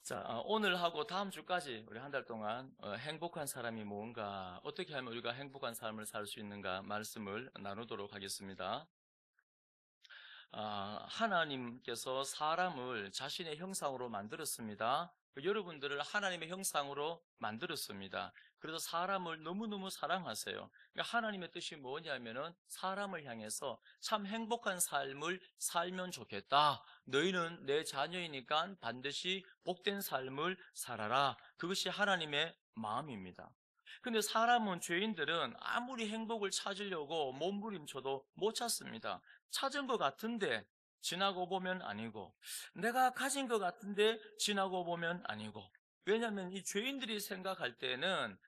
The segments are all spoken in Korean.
자, 오늘하고 다음 주까지 우리 한 달 동안 행복한 사람이 뭔가, 어떻게 하면 우리가 행복한 삶을 살 수 있는가 말씀을 나누도록 하겠습니다. 하나님께서 사람을 자신의 형상으로 만들었습니다. 여러분들을 하나님의 형상으로 만들었습니다. 그래서 사람을 너무너무 사랑하세요. 그러니까 하나님의 뜻이 뭐냐면은 사람을 향해서 참 행복한 삶을 살면 좋겠다. 너희는 내 자녀이니까 반드시 복된 삶을 살아라. 그것이 하나님의 마음입니다. 근데 사람은, 죄인들은 아무리 행복을 찾으려고 몸부림쳐도 못 찾습니다. 찾은 것 같은데 지나고 보면 아니고, 내가 가진 것 같은데 지나고 보면 아니고. 왜냐하면 이 죄인들이 생각할 때는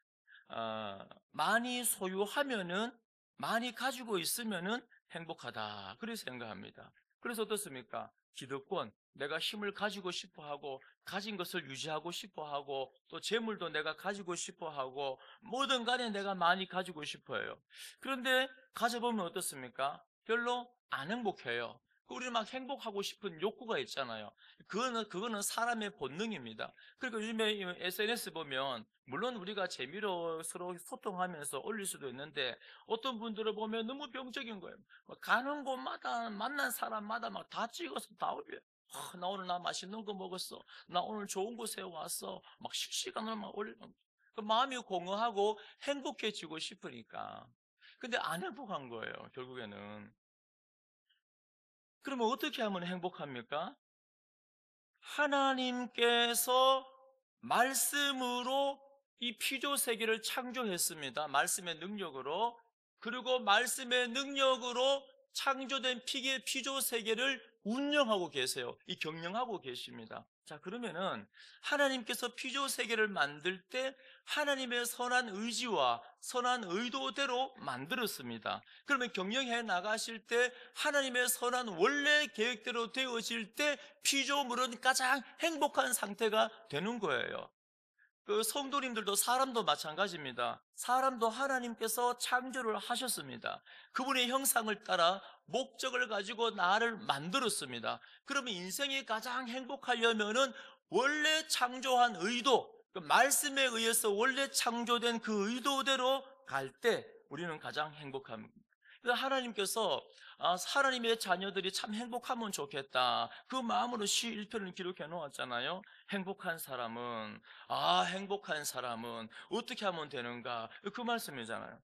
많이 소유하면은, 많이 가지고 있으면은 행복하다, 그렇게 생각합니다. 그래서 어떻습니까? 기득권, 내가 힘을 가지고 싶어 하고, 가진 것을 유지하고 싶어 하고, 또 재물도 내가 가지고 싶어 하고, 뭐든 간에 내가 많이 가지고 싶어요. 그런데 가져보면 어떻습니까? 별로 안 행복해요. 우리 막 행복하고 싶은 욕구가 있잖아요. 그거는 사람의 본능입니다. 그리고 요즘에 SNS 보면, 물론 우리가 재미로 서로 소통하면서 올릴 수도 있는데, 어떤 분들을 보면 너무 병적인 거예요. 가는 곳마다 만난 사람마다 막 다 찍어서 다 올려요. 나 오늘 맛있는 거 먹었어. 나 오늘 좋은 곳에 왔어. 막 실시간으로 막 올려. 그 마음이 공허하고 행복해지고 싶으니까. 근데 안 행복한 거예요, 결국에는. 그러면 어떻게 하면 행복합니까? 하나님께서 말씀으로 이 피조 세계를 창조했습니다. 말씀의 능력으로. 그리고 말씀의 능력으로 창조된 피조 세계를 운영하고 계세요. 이 경영하고 계십니다. 자, 그러면은 하나님께서 피조 세계를 만들 때 하나님의 선한 의지와 선한 의도대로 만들었습니다. 그러면 경영해 나가실 때 하나님의 선한 원래 계획대로 되어질 때 피조물은 가장 행복한 상태가 되는 거예요. 그 성도님들도, 사람도 마찬가지입니다. 사람도 하나님께서 창조를 하셨습니다. 그분의 형상을 따라 목적을 가지고 나를 만들었습니다. 그러면 인생이 가장 행복하려면은 원래 창조한 의도, 그 말씀에 의해서 원래 창조된 그 의도대로 갈 때 우리는 가장 행복합니다. 그래서 하나님께서 하나님의 자녀들이 참 행복하면 좋겠다, 그 마음으로 시 1편을 기록해 놓았잖아요. 행복한 사람은 어떻게 하면 되는가? 그 말씀이잖아요.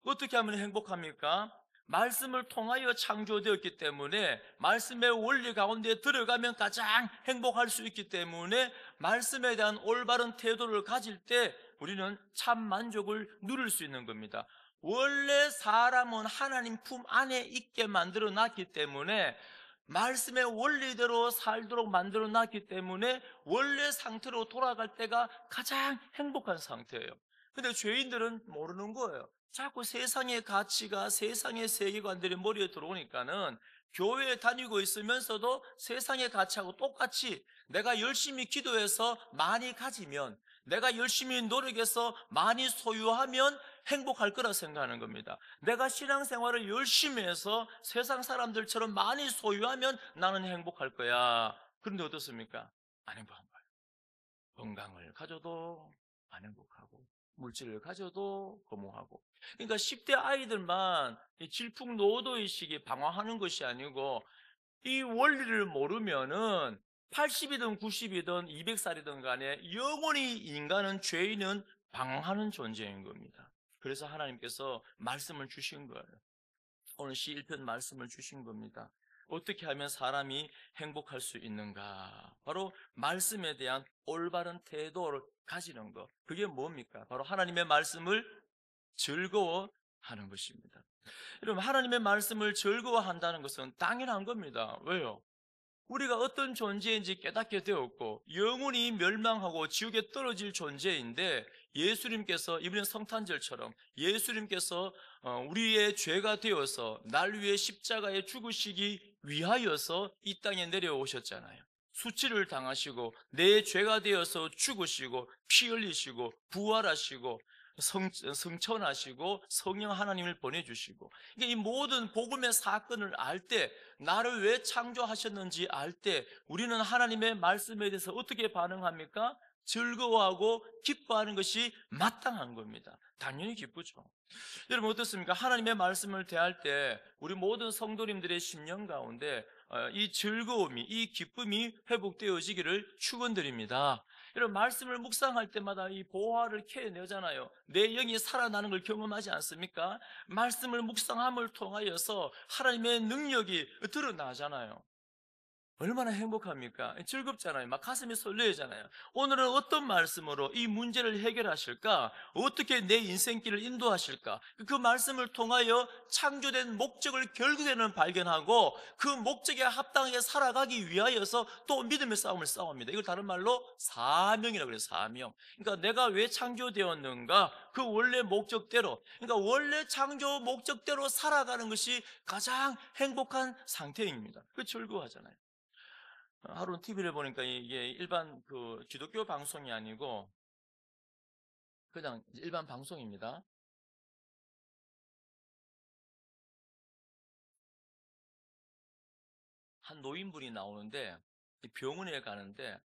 어떻게 하면 행복합니까? 말씀을 통하여 창조되었기 때문에, 말씀의 원리 가운데 들어가면 가장 행복할 수 있기 때문에, 말씀에 대한 올바른 태도를 가질 때 우리는 참 만족을 누릴 수 있는 겁니다. 원래 사람은 하나님 품 안에 있게 만들어 놨기 때문에, 말씀의 원리대로 살도록 만들어 놨기 때문에 원래 상태로 돌아갈 때가 가장 행복한 상태예요. 근데 죄인들은 모르는 거예요. 자꾸 세상의 가치가, 세상의 세계관들이 머리에 들어오니까는 교회에 다니고 있으면서도 세상의 가치하고 똑같이, 내가 열심히 기도해서 많이 가지면, 내가 열심히 노력해서 많이 소유하면 행복할 거라 생각하는 겁니다. 내가 신앙생활을 열심히 해서 세상 사람들처럼 많이 소유하면 나는 행복할 거야. 그런데 어떻습니까? 안 행복한 거예요. 건강을 가져도 안 행복하고, 물질을 가져도 거무하고. 그러니까 10대 아이들만 질풍노도의식이 방황하는 것이 아니고, 이 원리를 모르면은 80이든 90이든 200살이든 간에 영원히 인간은, 죄인은 방황하는 존재인 겁니다. 그래서 하나님께서 말씀을 주신 거예요. 오늘 시 1편 말씀을 주신 겁니다. 어떻게 하면 사람이 행복할 수 있는가? 바로 말씀에 대한 올바른 태도를 가지는 것. 그게 뭡니까? 바로 하나님의 말씀을 즐거워하는 것입니다. 여러분, 하나님의 말씀을 즐거워한다는 것은 당연한 겁니다. 왜요? 우리가 어떤 존재인지 깨닫게 되었고, 영원히 멸망하고 지옥에 떨어질 존재인데, 예수님께서, 이번엔 성탄절처럼 예수님께서 우리의 죄가 되어서 날 위해 십자가에 죽으시기 위하여서 이 땅에 내려오셨잖아요. 수치를 당하시고 내 죄가 되어서 죽으시고 피 흘리시고 부활하시고 성천하시고 성령 하나님을 보내주시고, 그러니까 이 모든 복음의 사건을 알 때, 나를 왜 창조하셨는지 알 때 우리는 하나님의 말씀에 대해서 어떻게 반응합니까? 즐거워하고 기뻐하는 것이 마땅한 겁니다. 당연히 기쁘죠. 여러분 어떻습니까? 하나님의 말씀을 대할 때 우리 모든 성도님들의 심령 가운데 이 즐거움이, 이 기쁨이 회복되어지기를 축원드립니다. 여러분 말씀을 묵상할 때마다 이 보화를 캐내잖아요. 내 영이 살아나는 걸 경험하지 않습니까? 말씀을 묵상함을 통하여서 하나님의 능력이 드러나잖아요. 얼마나 행복합니까? 즐겁잖아요. 막 가슴이 설레잖아요. 오늘은 어떤 말씀으로 이 문제를 해결하실까? 어떻게 내 인생길을 인도하실까? 그 말씀을 통하여 창조된 목적을 결국에는 발견하고 그 목적에 합당하게 살아가기 위하여서 또 믿음의 싸움을 싸웁니다. 이걸 다른 말로 사명이라고 그래요. 사명. 그러니까 내가 왜 창조되었는가? 그 원래 목적대로, 그러니까 원래 창조 목적대로 살아가는 것이 가장 행복한 상태입니다. 그 즐거워하잖아요. 하루 TV를 보니까 이게 일반 그 기독교 방송이 아니고 그냥 일반 방송입니다. 한 노인분이 나오는데 병원에 가는데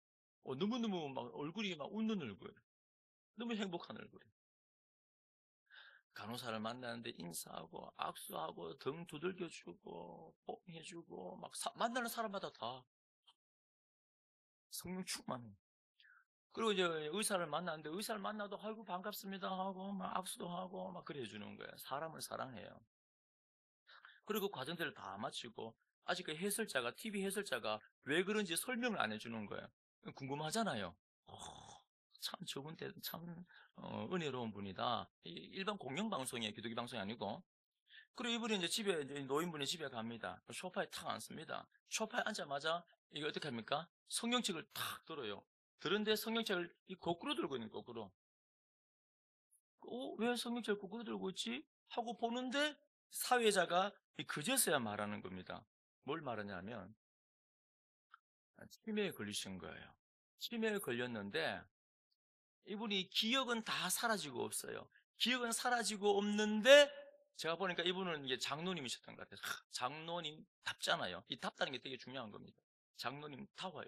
너무너무 막 얼굴이 막 웃는 얼굴, 너무 행복한 얼굴. 간호사를 만나는데 인사하고 악수하고 등 두들겨주고 뽀해주고 막 만나는 사람마다 다 성령 충만해. 그리고 이제 의사를 만났는데 의사를 만나도 아이고 반갑습니다 하고 막 악수도 하고 막 그래 주는 거예요. 사람을 사랑해요. 그리고 과정들을 다 마치고 아직 그 해설자가, TV 해설자가 왜 그런지 설명을 안 해주는 거예요. 궁금하잖아요. 어, 참 저분 참 은혜로운 분이다. 일반 공영방송이에요. 기독교 방송이 아니고. 그리고 이분이 이제 집에, 이제 노인분이 집에 갑니다. 소파에 탁 앉습니다. 소파에 앉자마자 이게 어떻게 합니까? 성경책을 탁 들어요. 들은데 성경책을 거꾸로 들고 있는 거꾸로. 왜 성경책을 거꾸로 들고 있지? 하고 보는데 사회자가 그제서야 말하는 겁니다. 뭘 말하냐면 치매에 걸리신 거예요. 치매에 걸렸는데 이분이 기억은 다 사라지고 없어요. 기억은 사라지고 없는데 제가 보니까 이분은 이게 장로님이셨던 것 같아요. 장로님 답잖아요. 이 답다는 게 되게 중요한 겁니다. 장로님 타워요.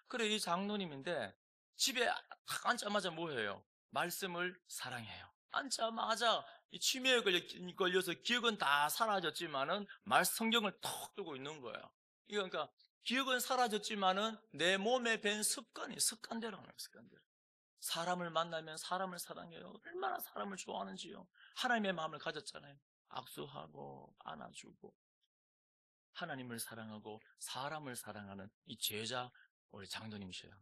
그래 이 장로님인데 집에 딱 앉자마자 뭐 해요? 말씀을 사랑해요. 앉자마자 이 치매에 걸려서 기억은 다 사라졌지만은 성경을 턱 들고 있는 거예요. 이거 그러니까 기억은 사라졌지만은 내 몸에 밴 습관대로 하는 거예요. 습관대로. 사람을 만나면 사람을 사랑해요. 얼마나 사람을 좋아하는지요. 하나님의 마음을 가졌잖아요. 악수하고 안아주고 하나님을 사랑하고 사람을 사랑하는 이 제자 우리 장로님이셔요.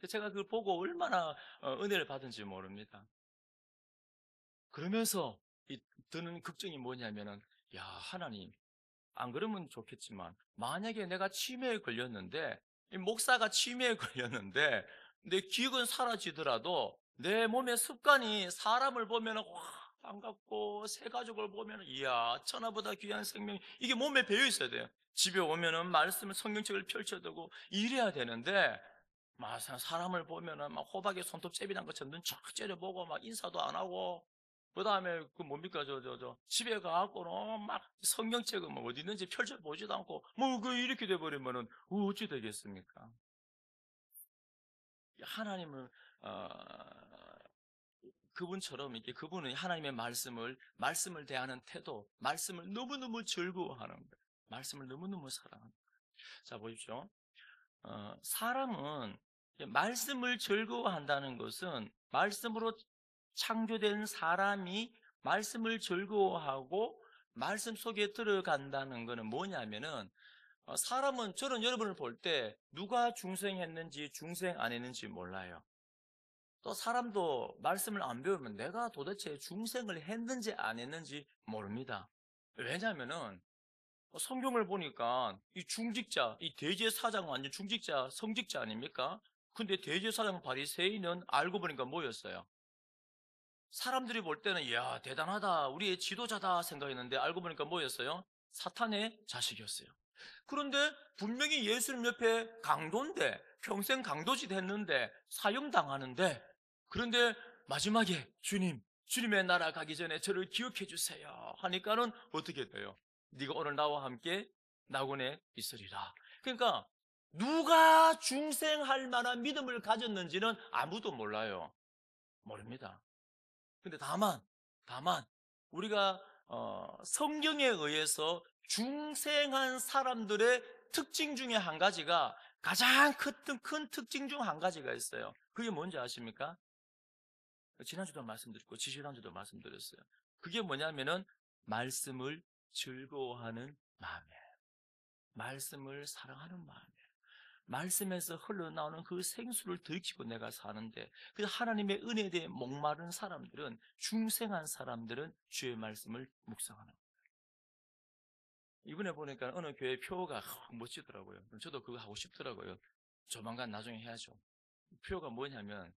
제가 그걸 보고 얼마나 은혜를 받은지 모릅니다. 그러면서 드는 걱정이 뭐냐면은 야 하나님 안 그러면 좋겠지만 만약에 내가 치매에 걸렸는데 이 목사가 치매에 걸렸는데 내 기억은 사라지더라도 내 몸의 습관이 사람을 보면 와 반갑고 새 가족을 보면 이야 천하보다 귀한 생명 이게 몸에 배어 있어야 돼요. 집에 오면은 말씀을 성경책을 펼쳐두고 이래야 되는데 막 사람을 보면은 막 호박에 손톱제비 난 것처럼 눈 쫙 째려보고 막 인사도 안 하고 그 다음에 그 뭡니까 집에 가갖고는 막 성경책을 뭐 어디 있는지 펼쳐보지도 않고 뭐 그 이렇게 돼버리면은 어찌 되겠습니까? 하나님을 어, 그분처럼 이렇게 그분은 하나님의 말씀을 대하는 태도, 말씀을 너무너무 즐거워하는 거예요. 말씀을 너무너무 사랑하는 거예요. 자 보십시오. 사람은 말씀을 즐거워한다는 것은 말씀으로 창조된 사람이 말씀을 즐거워하고 말씀 속에 들어간다는 것은 뭐냐면은 사람은 저는 여러분을 볼 때 누가 중생했는지 중생 안 했는지 몰라요. 또 사람도 말씀을 안 배우면 내가 도대체 중생을 했는지 안 했는지 모릅니다. 왜냐하면은 성경을 보니까 이 중직자, 이 대제사장 완전 중직자, 성직자 아닙니까? 근데 대제사장 바리새인은 알고 보니까 뭐였어요? 사람들이 볼 때는 이야 대단하다 우리의 지도자다 생각했는데 알고 보니까 뭐였어요? 사탄의 자식이었어요. 그런데 분명히 예수님 옆에 강도인데 평생 강도짓 했는데 사형당하는데 그런데 마지막에 주님의 나라 가기 전에 저를 기억해 주세요 하니까는 어떻게 돼요? 네가 오늘 나와 함께 낙원에 있으리라. 그러니까 누가 중생할 만한 믿음을 가졌는지는 아무도 몰라요. 모릅니다. 근데 다만 우리가 성경에 의해서 중생한 사람들의 특징 중에 한 가지가, 가장 큰 특징 중 한 가지가 있어요. 그게 뭔지 아십니까? 지난주도 말씀드렸고 지지난주도 말씀드렸어요. 그게 뭐냐면은 말씀을 즐거워하는 마음이에요. 말씀을 사랑하는 마음이에요. 말씀에서 흘러나오는 그 생수를 들이키고 내가 사는데, 그 하나님의 은혜에 대해 목마른 사람들은, 중생한 사람들은 주의 말씀을 묵상하는 거예요. 이번에 보니까 어느 교회 표가 멋지더라고요. 저도 그거 하고 싶더라고요. 조만간 나중에 해야죠. 표가 뭐냐면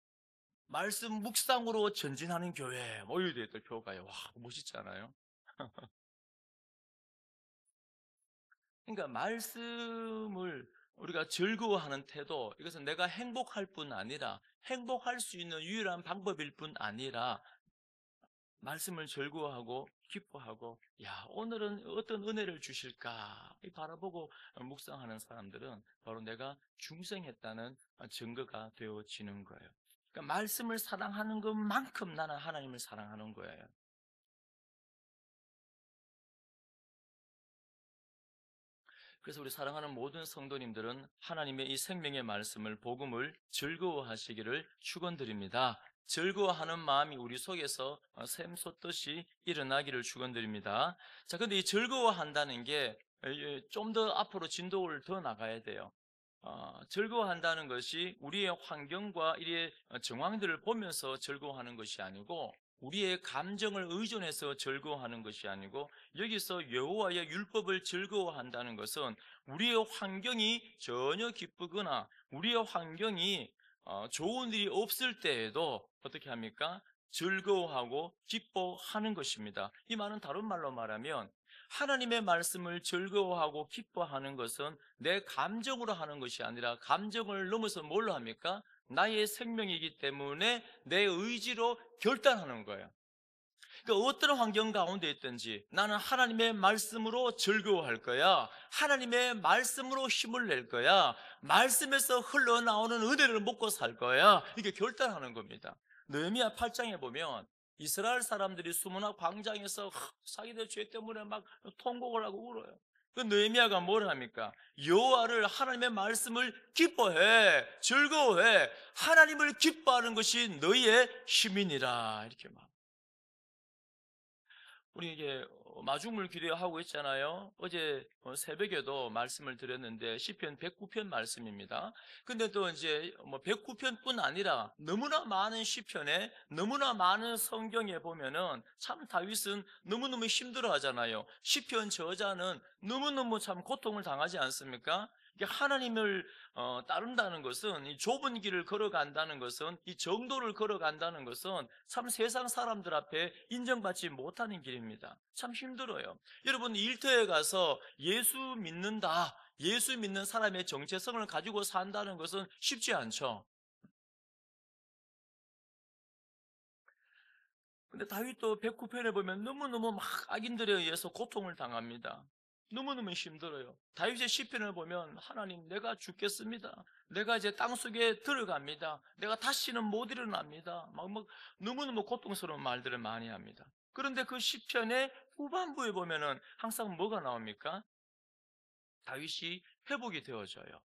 말씀 묵상으로 전진하는 교회, 뭐 이렇게 되어 있던 표가요. 와, 멋있잖아요. 그러니까 말씀을 우리가 즐거워하는 태도, 이것은 내가 행복할 뿐 아니라, 행복할 수 있는 유일한 방법일 뿐 아니라, 말씀을 즐거워하고 기뻐하고, 야, 오늘은 어떤 은혜를 주실까 이 바라보고 묵상하는 사람들은 바로 내가 중생했다는 증거가 되어지는 거예요. 그러니까 말씀을 사랑하는 것만큼 나는 하나님을 사랑하는 거예요. 그래서 우리 사랑하는 모든 성도님들은 하나님의 이 생명의 말씀을, 복음을 즐거워하시기를 축원드립니다. 즐거워하는 마음이 우리 속에서 샘솟듯이 일어나기를 축원드립니다. 자, 근데 이 즐거워한다는 게 좀 더 앞으로 진도를 더 나가야 돼요. 즐거워한다는 것이 우리의 환경과 이의 정황들을 보면서 즐거워하는 것이 아니고, 우리의 감정을 의존해서 즐거워하는 것이 아니고, 여기서 여호와의 율법을 즐거워한다는 것은 우리의 환경이 전혀 기쁘거나 우리의 환경이 좋은 일이 없을 때에도 어떻게 합니까? 즐거워하고 기뻐하는 것입니다. 이 말은 다른 말로 말하면, 하나님의 말씀을 즐거워하고 기뻐하는 것은 내 감정으로 하는 것이 아니라, 감정을 넘어서 뭘로 합니까? 나의 생명이기 때문에 내 의지로 결단하는 거예요. 그러니까 어떤 환경 가운데 있든지 나는 하나님의 말씀으로 즐거워할 거야, 하나님의 말씀으로 힘을 낼 거야, 말씀에서 흘러나오는 은혜를 먹고 살 거야, 이게 결단하는 겁니다. 느헤미야 8장에 보면 이스라엘 사람들이 수문학 광장에서 자기들 죄 때문에 막 통곡을 하고 울어요. 그 느헤미야가 뭘 합니까? 여호와를, 하나님의 말씀을 기뻐해, 즐거워해. 하나님을 기뻐하는 것이 너희의 힘이니라, 이렇게 말. 우리 이게 마중물 기도하고 있잖아요. 어제 새벽에도 말씀을 드렸는데 시편 109편 말씀입니다. 근데 또 이제 109편뿐 아니라 너무나 많은 시편에, 너무나 많은 성경에 보면은 참 다윗은 너무너무 힘들어 하잖아요. 시편 저자는 너무너무 참 고통을 당하지 않습니까? 이게 하나님을 따른다는 것은, 이 좁은 길을 걸어간다는 것은, 이 정도를 걸어간다는 것은 참 세상 사람들 앞에 인정받지 못하는 길입니다. 참 힘들어요. 여러분, 일터에 가서 예수 믿는다, 예수 믿는 사람의 정체성을 가지고 산다는 것은 쉽지 않죠. 근데 다윗도 109편에 보면 너무너무 막 악인들에 의해서 고통을 당합니다. 너무너무 힘들어요. 다윗의 시편을 보면, 하나님, 내가 죽겠습니다, 내가 이제 땅속에 들어갑니다, 내가 다시는 못 일어납니다, 막 너무너무 고통스러운 말들을 많이 합니다. 그런데 그 시편의 후반부에 보면은 항상 뭐가 나옵니까? 다윗이 회복이 되어져요.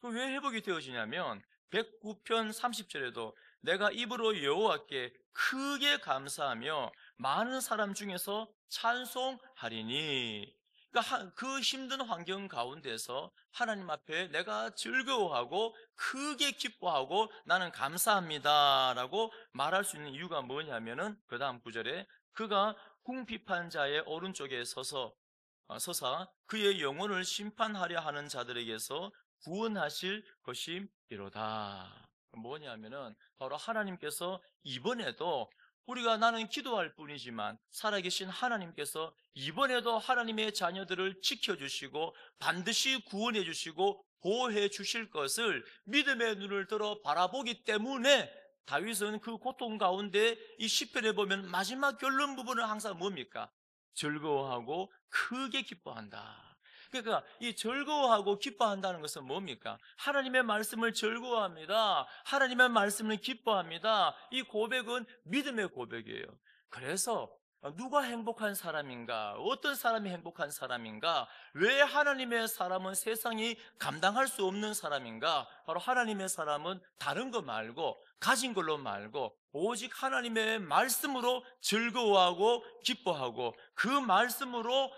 왜 회복이 되어지냐면 109편 30절에도 내가 입으로 여호와께 크게 감사하며 많은 사람 중에서 찬송하리니, 그러니까 그 힘든 환경 가운데서 하나님 앞에 내가 즐거워하고 크게 기뻐하고 나는 감사합니다라고 말할 수 있는 이유가 뭐냐면은 그 다음 구절에 그가 궁핍한 자의 오른쪽에 서사 그의 영혼을 심판하려 하는 자들에게서 구원하실 것임이로다. 뭐냐면은 바로 하나님께서 이번에도, 우리가 나는 기도할 뿐이지만 살아계신 하나님께서 이번에도 하나님의 자녀들을 지켜주시고 반드시 구원해 주시고 보호해 주실 것을 믿음의 눈을 들어 바라보기 때문에 다윗은 그 고통 가운데 이 시편에 보면 마지막 결론 부분은 항상 뭡니까? 즐거워하고 크게 기뻐한다. 그러니까 이 즐거워하고 기뻐한다는 것은 뭡니까? 하나님의 말씀을 즐거워합니다. 하나님의 말씀을 기뻐합니다. 이 고백은 믿음의 고백이에요. 그래서 누가 행복한 사람인가? 어떤 사람이 행복한 사람인가? 왜 하나님의 사람은 세상이 감당할 수 없는 사람인가? 바로 하나님의 사람은 다른 거 말고, 가진 걸로 말고 오직 하나님의 말씀으로 즐거워하고 기뻐하고 그 말씀으로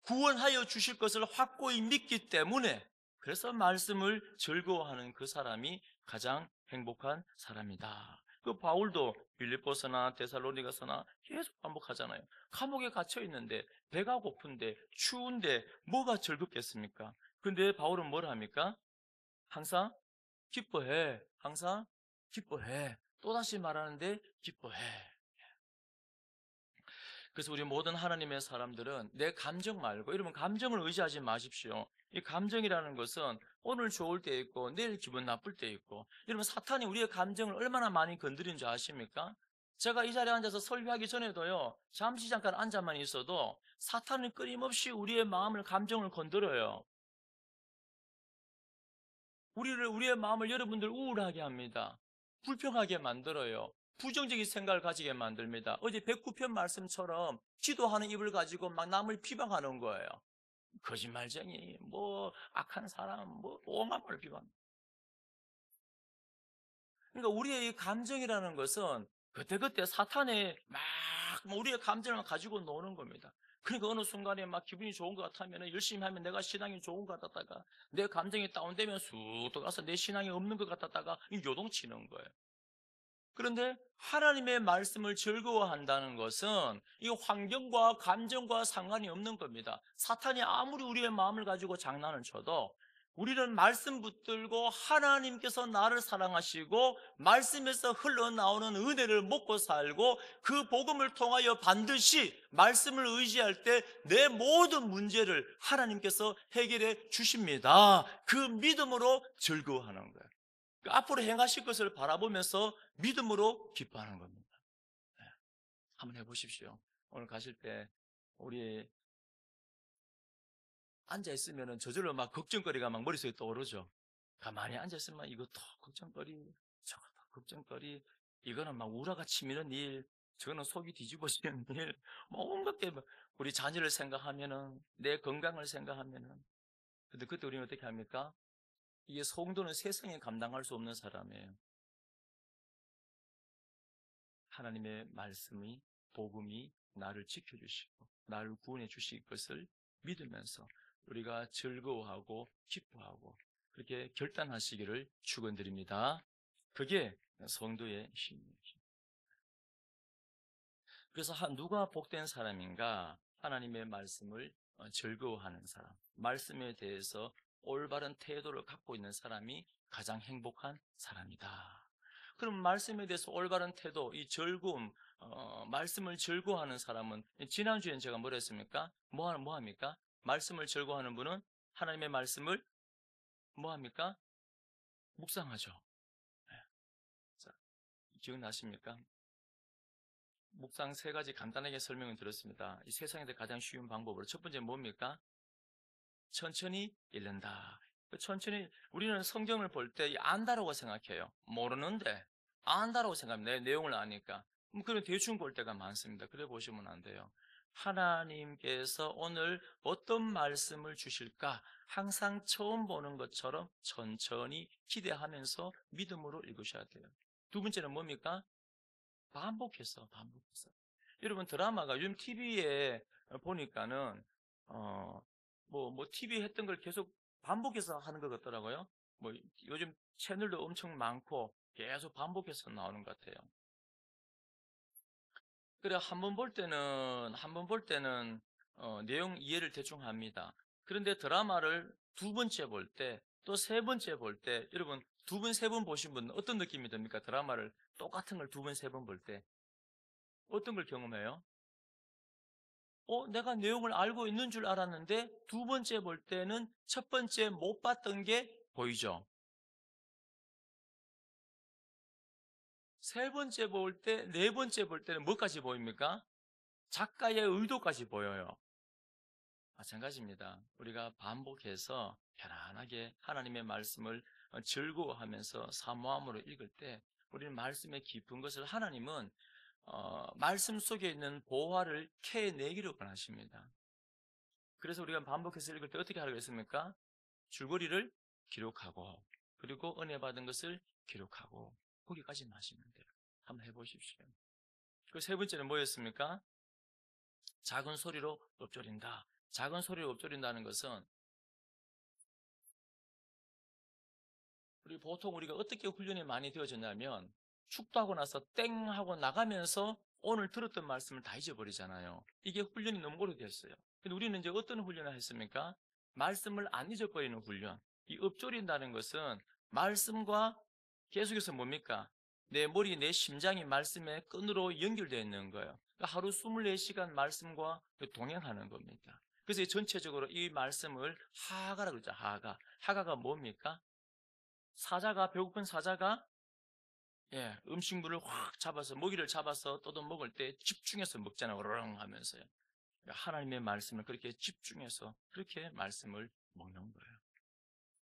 구원하여 주실 것을 확고히 믿기 때문에, 그래서 말씀을 즐거워하는 그 사람이 가장 행복한 사람이다. 그 바울도 빌립보서나 데살로니가서나 계속 반복하잖아요. 감옥에 갇혀 있는데, 배가 고픈데, 추운데 뭐가 즐겁겠습니까? 근데 바울은 뭘 합니까? 항상 기뻐해. 항상 기뻐해. 또다시 말하는데 기뻐해. 그래서 우리 모든 하나님의 사람들은 내 감정 말고, 여러분 감정을 의지하지 마십시오. 이 감정이라는 것은 오늘 좋을 때 있고 내일 기분 나쁠 때 있고, 여러분 사탄이 우리의 감정을 얼마나 많이 건드리는 줄 아십니까? 제가 이 자리에 앉아서 설교하기 전에도요, 잠시 잠깐 앉아만 있어도 사탄은 끊임없이 우리의 마음을, 감정을 건드려요. 우리의 마음을, 여러분들 우울하게 합니다. 불평하게 만들어요. 부정적인 생각을 가지게 만듭니다. 어제 109편 말씀처럼 기도하는 입을 가지고 막 남을 비방하는 거예요. 거짓말쟁이, 뭐 악한 사람, 뭐 오만 걸 비방. 그러니까 우리의 이 감정이라는 것은 그때그때 사탄의 막 우리의 감정을 가지고 노는 겁니다. 그러니까 어느 순간에 막 기분이 좋은 것 같으면 열심히 하면 내가 신앙이 좋은 것 같았다가, 내 감정이 다운되면 쑥 들어가서 내 신앙이 없는 것 같았다가 요동치는 거예요. 그런데 하나님의 말씀을 즐거워한다는 것은 이 환경과 감정과 상관이 없는 겁니다. 사탄이 아무리 우리의 마음을 가지고 장난을 쳐도 우리는 말씀 붙들고 하나님께서 나를 사랑하시고 말씀에서 흘러나오는 은혜를 먹고 살고 그 복음을 통하여 반드시 말씀을 의지할 때 내 모든 문제를 하나님께서 해결해 주십니다. 그 믿음으로 즐거워하는 거예요. 앞으로 행하실 것을 바라보면서 믿음으로 기뻐하는 겁니다. 네, 한번 해보십시오. 오늘 가실 때 우리 앉아있으면 저절로 막 걱정거리가 막 머릿속에 떠오르죠. 가만히 앉아있으면 이것도 걱정거리, 저것도 걱정거리, 이거는 막 우라가 치미는 일, 저거는 속이 뒤집어지는 일, 뭐 온갖 게 우리 자녀를 생각하면은, 내 건강을 생각하면은. 근데 그때 우리는 어떻게 합니까? 이게 성도는 세상에 감당할 수 없는 사람이에요. 하나님의 말씀이, 복음이 나를 지켜주시고 나를 구원해 주실 것을 믿으면서 우리가 즐거워하고 기뻐하고 그렇게 결단하시기를 축원드립니다. 그게 성도의 힘이에요. 그래서 누가 복된 사람인가? 하나님의 말씀을 즐거워하는 사람, 말씀에 대해서 올바른 태도를 갖고 있는 사람이 가장 행복한 사람이다. 그럼 말씀에 대해서 올바른 태도, 이 즐거움, 말씀을 즐거워하는 사람은, 지난주엔 제가 뭐라 했습니까? 뭐 합니까? 말씀을 즐거워하는 분은 하나님의 말씀을 뭐 합니까? 묵상하죠. 네. 자, 기억나십니까? 묵상 세 가지 간단하게 설명을 드렸습니다. 이 세상에서 가장 쉬운 방법으로 첫 번째 뭡니까? 천천히 읽는다. 천천히, 우리는 성경을 볼 때 안다라고 생각해요. 모르는데 안다라고 생각합니다. 내 내용을 아니까. 그런 대충 볼 때가 많습니다. 그래 보시면 안 돼요. 하나님께서 오늘 어떤 말씀을 주실까 항상 처음 보는 것처럼 천천히 기대하면서 믿음으로 읽으셔야 돼요. 두 번째는 뭡니까? 반복해서. 여러분 드라마가 요즘 TV에 보니까는 TV 했던 걸 계속 반복해서 하는 것 같더라고요. 뭐 요즘 채널도 엄청 많고 계속 반복해서 나오는 것 같아요. 그래 한 번 볼 때는 내용 이해를 대충 합니다. 그런데 드라마를 두 번째 볼 때, 또 세 번째 볼 때, 여러분 두 번, 세 번 보신 분은 어떤 느낌이 듭니까? 드라마를 똑같은 걸 두 번, 세 번 볼 때 어떤 걸 경험해요? 내가 내용을 알고 있는 줄 알았는데 두 번째 볼 때는 첫 번째 못 봤던 게 보이죠. 세 번째 볼 때, 네 번째 볼 때는 뭐까지 보입니까? 작가의 의도까지 보여요. 마찬가지입니다. 우리가 반복해서 편안하게 하나님의 말씀을 즐거워하면서 사모함으로 읽을 때 우리는 말씀의 깊은 것을 하나님은 말씀 속에 있는 보화를 캐내기를 원하십니다. 그래서 우리가 반복해서 읽을 때 어떻게 하라고 했습니까? 줄거리를 기록하고 그리고 은혜 받은 것을 기록하고 거기까지만 하시면 돼요. 한번 해보십시오. 그 세 번째는 뭐였습니까? 작은 소리로 읊조린다. 작은 소리로 읊조린다는 것은 보통 우리가 어떻게 훈련이 많이 되어졌냐면 축도하고 나서 땡 하고 나가면서 오늘 들었던 말씀을 다 잊어버리잖아요. 이게 훈련이 너무 오래됐어요. 근데 우리는 이제 어떤 훈련을 했습니까? 말씀을 안 잊어버리는 훈련. 이 읊조린다는 것은 말씀과 계속해서 뭡니까? 내 머리, 내 심장이 말씀의 끈으로 연결되어 있는 거예요. 그러니까 하루 24시간 말씀과 동행하는 겁니다. 그래서 전체적으로 이 말씀을 하가라고 그러죠. 하가. 하가가 뭡니까? 사자가, 배고픈 사자가 음식물을 확 잡아서, 먹이를 잡아서 떠도 먹을 때 집중해서 먹잖아요. 으르렁 하면서요. 그러니까 하나님의 말씀을 그렇게 집중해서 그렇게 말씀을 먹는 거예요.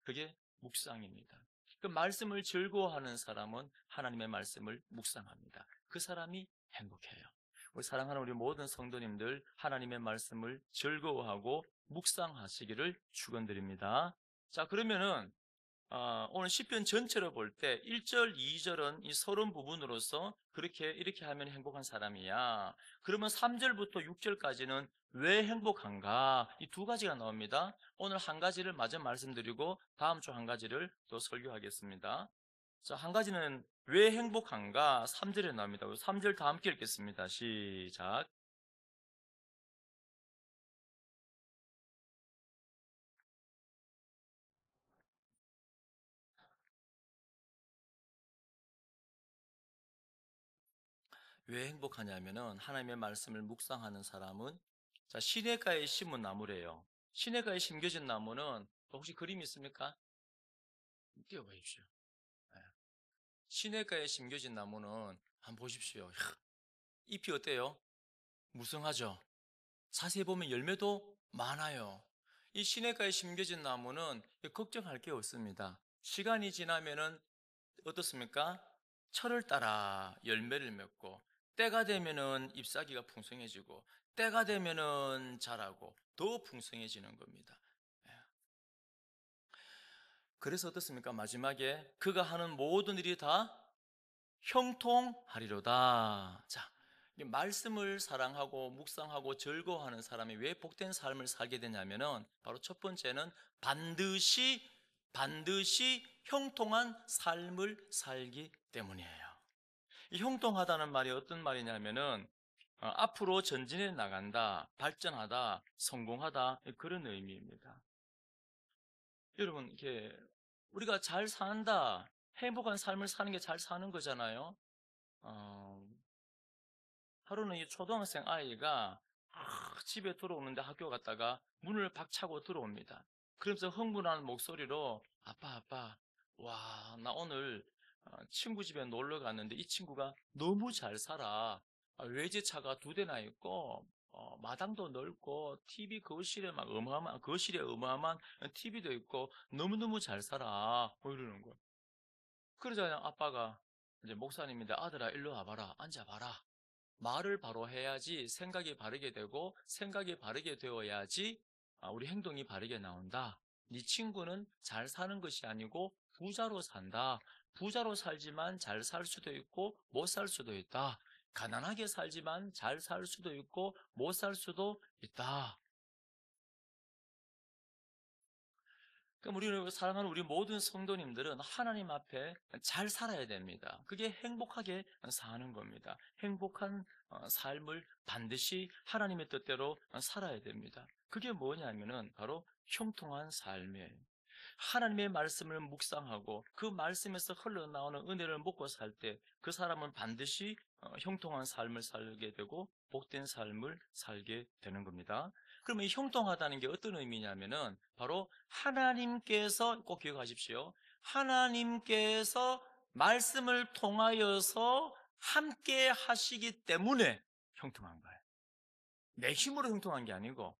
그게 묵상입니다. 그 말씀을 즐거워하는 사람은 하나님의 말씀을 묵상합니다. 그 사람이 행복해요. 우리 사랑하는 우리 모든 성도님들 하나님의 말씀을 즐거워하고 묵상하시기를 축원드립니다. 자, 그러면은 오늘 시편 전체로 볼 때 1절, 2절은 이 서론 부분으로서 그렇게 이렇게 하면 행복한 사람이야. 그러면 3절부터 6절까지는 왜 행복한가? 이 두 가지가 나옵니다. 오늘 한 가지를 마저 말씀드리고 다음 주 한 가지를 또 설교하겠습니다. 자, 한 가지는 왜 행복한가? 3절에 나옵니다. 3절 다 함께 읽겠습니다. 시작. 왜 행복하냐면은 하나님의 말씀을 묵상하는 사람은 자, 시냇가에 심은 나무래요. 시냇가에 심겨진 나무는 혹시 그림이 있습니까? 띄워봐 주십시오. 예. 시냇가에 심겨진 나무는 한번 보십시오. 이야, 잎이 어때요? 무성하죠? 자세히 보면 열매도 많아요. 이 시냇가에 심겨진 나무는 걱정할 게 없습니다. 시간이 지나면은 어떻습니까? 철을 따라 열매를 맺고 때가 되면은 잎사귀가 풍성해지고 때가 되면은 자라고 더 풍성해지는 겁니다. 예. 그래서 어떻습니까? 마지막에 그가 하는 모든 일이 다 형통하리로다. 자, 이 말씀을 사랑하고 묵상하고 즐거워하는 사람이 왜 복된 삶을 살게 되냐면은 바로 첫 번째는 반드시 형통한 삶을 살기 때문이에요. 이 형통하다는 말이 어떤 말이냐면은 앞으로 전진해 나간다, 발전하다, 성공하다 그런 의미입니다. 여러분 이게 우리가 잘 산다, 행복한 삶을 사는 게 잘 사는 거잖아요. 어, 하루는 이 초등학생 아이가 집에 들어오는데 학교 갔다가 문을 박차고 들어옵니다. 그러면서 흥분하는 목소리로 아빠 아빠 와, 나 오늘 친구 집에 놀러 갔는데 이 친구가 너무 잘 살아. 외제차가 2대나 있고 마당도 넓고 TV 거실에 어마어마한 TV도 있고 너무너무 잘 살아. 뭐 이러는 거야. 그러자 아빠가 이제 목사님인데 아들아 일로 와봐라 앉아봐라. 말을 바로 해야지 생각이 바르게 되고 생각이 바르게 되어야지 우리 행동이 바르게 나온다. 네 친구는 잘 사는 것이 아니고 부자로 산다. 부자로 살지만 잘 살 수도 있고 못 살 수도 있다. 가난하게 살지만 잘 살 수도 있고 못 살 수도 있다. 그럼 우리를 사랑하는 우리 모든 성도님들은 하나님 앞에 잘 살아야 됩니다. 그게 행복하게 사는 겁니다. 행복한 삶을 반드시 하나님의 뜻대로 살아야 됩니다. 그게 뭐냐면은 바로 형통한 삶이에요. 하나님의 말씀을 묵상하고 그 말씀에서 흘러나오는 은혜를 먹고 살 때 그 사람은 반드시 형통한 삶을 살게 되고 복된 삶을 살게 되는 겁니다. 그러면 이 형통하다는 게 어떤 의미냐면은 바로 하나님께서 꼭 기억하십시오. 하나님께서 말씀을 통하여서 함께 하시기 때문에 형통한 거예요. 내 힘으로 형통한 게 아니고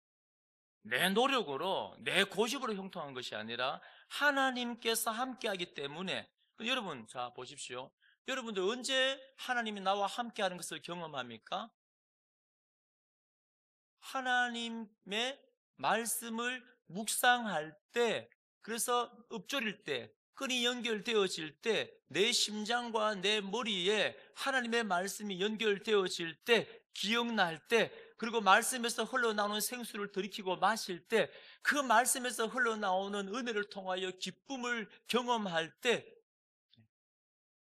내 노력으로 내 고집으로 형통한 것이 아니라 하나님께서 함께하기 때문에. 여러분, 자 보십시오. 여러분들 언제 하나님이 나와 함께하는 것을 경험합니까? 하나님의 말씀을 묵상할 때, 그래서 읊조릴 때, 끈이 연결되어질 때, 내 심장과 내 머리에 하나님의 말씀이 연결되어질 때, 기억날 때, 그리고 말씀에서 흘러나오는 생수를 들이키고 마실 때, 그 말씀에서 흘러나오는 은혜를 통하여 기쁨을 경험할 때,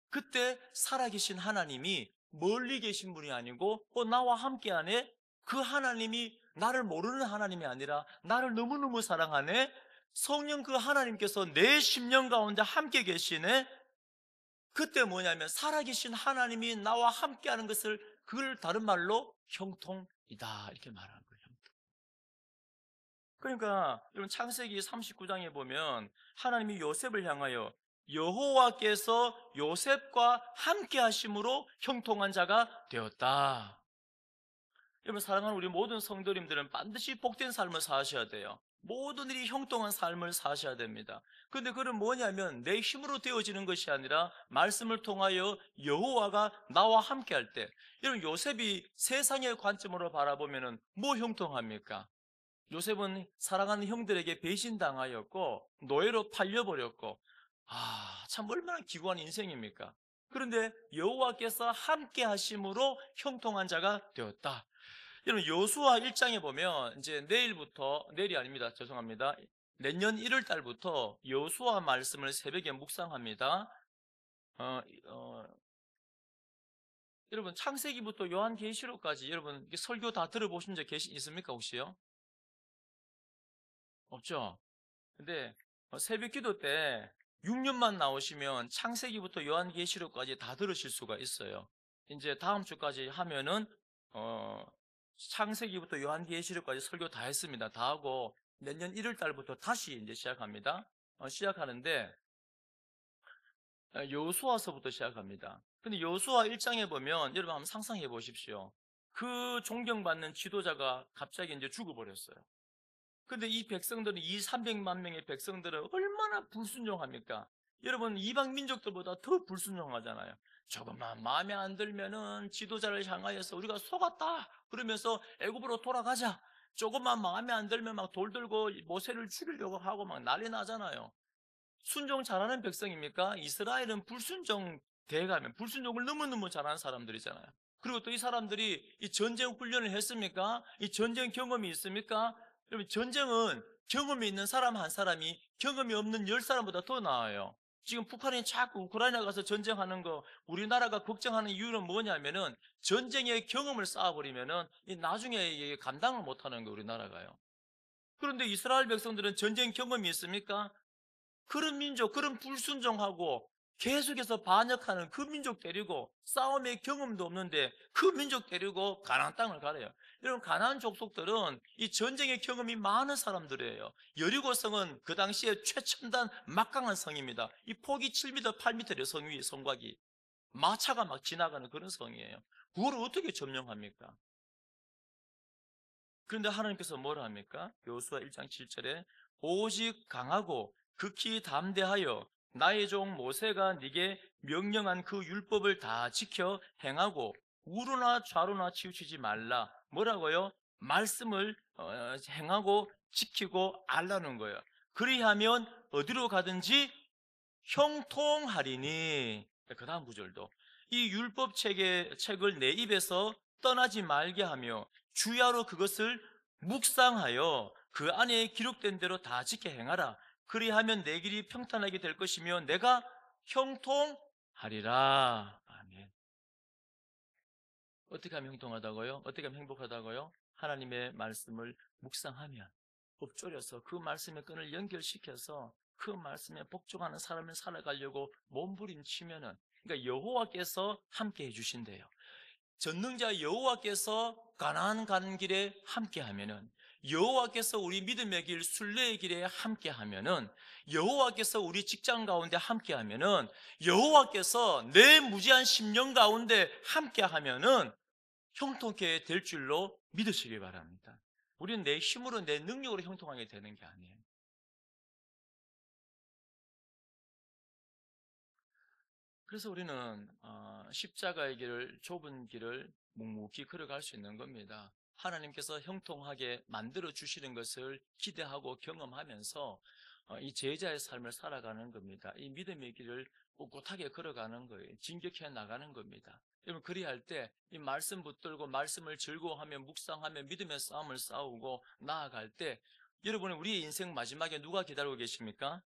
그때 살아계신 하나님이 멀리 계신 분이 아니고 나와 함께하네. 그 하나님이 나를 모르는 하나님이 아니라 나를 너무너무 사랑하네. 성령 그 하나님께서 내 심령 가운데 함께 계시네. 그때 뭐냐면 살아계신 하나님이 나와 함께하는 것을, 그걸 다른 말로 형통이다 이렇게 말하는 거예요. 그러니까 여러분, 창세기 39장에 보면 하나님이 요셉을 향하여 여호와께서 요셉과 함께 하심으로 형통한 자가 되었다. 여러분, 사랑하는 우리 모든 성도님들은 반드시 복된 삶을 사셔야 돼요. 모든 일이 형통한 삶을 사셔야 됩니다. 근데 그건 뭐냐면 내 힘으로 되어지는 것이 아니라 말씀을 통하여 여호와가 나와 함께 할 때. 여러분, 요셉이 세상의 관점으로 바라보면 뭐 형통합니까? 요셉은 사랑하는 형들에게 배신당하였고 노예로 팔려버렸고, 참 얼마나 기구한 인생입니까? 그런데 여호와께서 함께 하심으로 형통한 자가 되었다. 여러분, 여호수아 1장에 보면 이제 내일이 아닙니다. 죄송합니다. 내년 1월 달부터 여호수아 말씀을 새벽에 묵상합니다. 어, 어, 여러분, 창세기부터 요한계시록까지 여러분 설교 다 들어보신 적 있습니까 혹시요? 없죠? 근데 새벽 기도 때 6년만 나오시면 창세기부터 요한계시록까지 다 들으실 수가 있어요. 이제 다음 주까지 하면은 어, 창세기부터 요한계시록까지 설교 다 했습니다. 다 하고 내년 1월 달부터 다시 이제 시작합니다. 시작하는데 여호수아서부터 시작합니다. 근데 여호수아 1장에 보면 여러분 한번 상상해 보십시오. 그 존경받는 지도자가 갑자기 이제 죽어버렸어요. 근데 이 백성들은, 이 300만 명의 백성들은 얼마나 불순종합니까? 여러분, 이방 민족들보다 더 불순종하잖아요. 조금만 마음에 안 들면은 지도자를 향하여서 우리가 속았다 그러면서 애굽으로 돌아가자. 조금만 마음에 안 들면 막 돌 들고 모세를 죽이려고 하고 막 난리 나잖아요. 순종 잘하는 백성입니까? 이스라엘은 불순종 대가면 불순종을 너무너무 잘하는 사람들이잖아요. 그리고 또 이 사람들이 이 전쟁 훈련을 했습니까? 이 전쟁 경험이 있습니까? 여러분, 전쟁은 경험이 있는 사람 한 사람이 경험이 없는 10사람보다 더 나아요. 지금 북한이 자꾸 우크라이나 가서 전쟁하는 거 우리나라가 걱정하는 이유는 뭐냐면은 전쟁의 경험을 쌓아버리면은 나중에 감당을 못하는 거 우리나라가요. 그런데 이스라엘 백성들은 전쟁 경험이 있습니까? 그런 민족, 그런 불순종하고 계속해서 반역하는 그 민족 데리고 싸움의 경험도 없는데 그 민족 데리고 가나안 땅을 가래요. 여러분, 가나안 족속들은 이 전쟁의 경험이 많은 사람들이에요. 여리고성은 그 당시에 최첨단 막강한 성입니다. 이 폭이 7m, 8m래요. 성 위, 성곽이. 마차가 막 지나가는 그런 성이에요. 그걸 어떻게 점령합니까? 그런데 하나님께서 뭐라 합니까? 여호수아 1장 7절에 오직 강하고 극히 담대하여 나의 종 모세가 네게 명령한 그 율법을 다 지켜 행하고 우로나 좌로나 치우치지 말라. 뭐라고요? 말씀을 행하고 지키고 알라는 거예요. 그리하면 어디로 가든지 형통하리니. 그 다음 구절도 이 율법 책을 내 입에서 떠나지 말게 하며 주야로 그것을 묵상하여 그 안에 기록된 대로 다 지켜 행하라. 그리하면 내 길이 평탄하게 될 것이며 내가 형통하리라. 아멘. 어떻게 하면 형통하다고요? 어떻게 하면 행복하다고요? 하나님의 말씀을 묵상하면, 읊조려서 그 말씀의 끈을 연결시켜서 그 말씀에 복종하는 삶을 살아가려고 몸부림치면은, 그러니까 여호와께서 함께 해주신대요. 전능자 여호와께서 가나안 가는 길에 함께 하면은, 여호와께서 우리 믿음의 길, 순례의 길에 함께하면은, 여호와께서 우리 직장 가운데 함께하면은, 여호와께서 내 무지한 심령 가운데 함께하면은 형통케 될 줄로 믿으시기 바랍니다. 우리는 내 힘으로, 내 능력으로 형통하게 되는 게 아니에요. 그래서 우리는 십자가의 길을, 좁은 길을 묵묵히 걸어갈 수 있는 겁니다. 하나님께서 형통하게 만들어 주시는 것을 기대하고 경험하면서 이 제자의 삶을 살아가는 겁니다. 이 믿음의 길을 꿋꿋하게 걸어가는 거예요. 진격해 나가는 겁니다. 여러분, 그리할 때 이 말씀 붙들고 말씀을 즐거워하며 묵상하며 믿음의 싸움을 싸우고 나아갈 때, 여러분, 우리의 인생 마지막에 누가 기다리고 계십니까?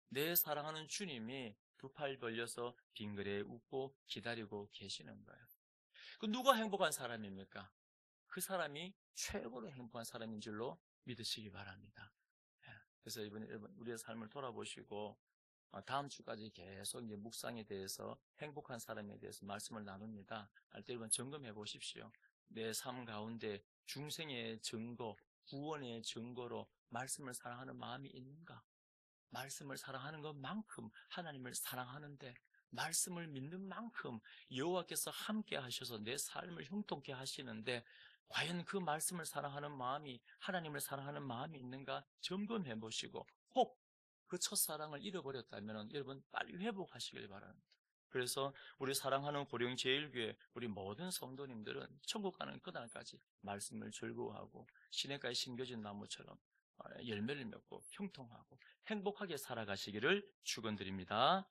내 사랑하는 주님이 두 팔 벌려서 빙그레 웃고 기다리고 계시는 거예요. 그 누가 행복한 사람입니까? 그 사람이 최고로 행복한 사람인 줄로 믿으시기 바랍니다. 예. 그래서 이번에 여러분, 우리의 삶을 돌아보시고 다음 주까지 계속 이제 묵상에 대해서, 행복한 사람에 대해서 말씀을 나눕니다. 할 때 여러분 점검해 보십시오. 내 삶 가운데 중생의 증거, 구원의 증거로 말씀을 사랑하는 마음이 있는가? 말씀을 사랑하는 것만큼 하나님을 사랑하는데, 말씀을 믿는 만큼 여호와께서 함께 하셔서 내 삶을 형통케 하시는데, 과연 그 말씀을 사랑하는 마음이, 하나님을 사랑하는 마음이 있는가 점검해 보시고, 혹 그 첫사랑을 잃어버렸다면 여러분 빨리 회복하시길 바랍니다. 그래서 우리 사랑하는 고령제일교회 우리 모든 성도님들은 천국 가는 그날까지 말씀을 즐거워하고 시냇가에 심겨진 나무처럼 열매를 맺고 형통하고 행복하게 살아가시기를 축원드립니다.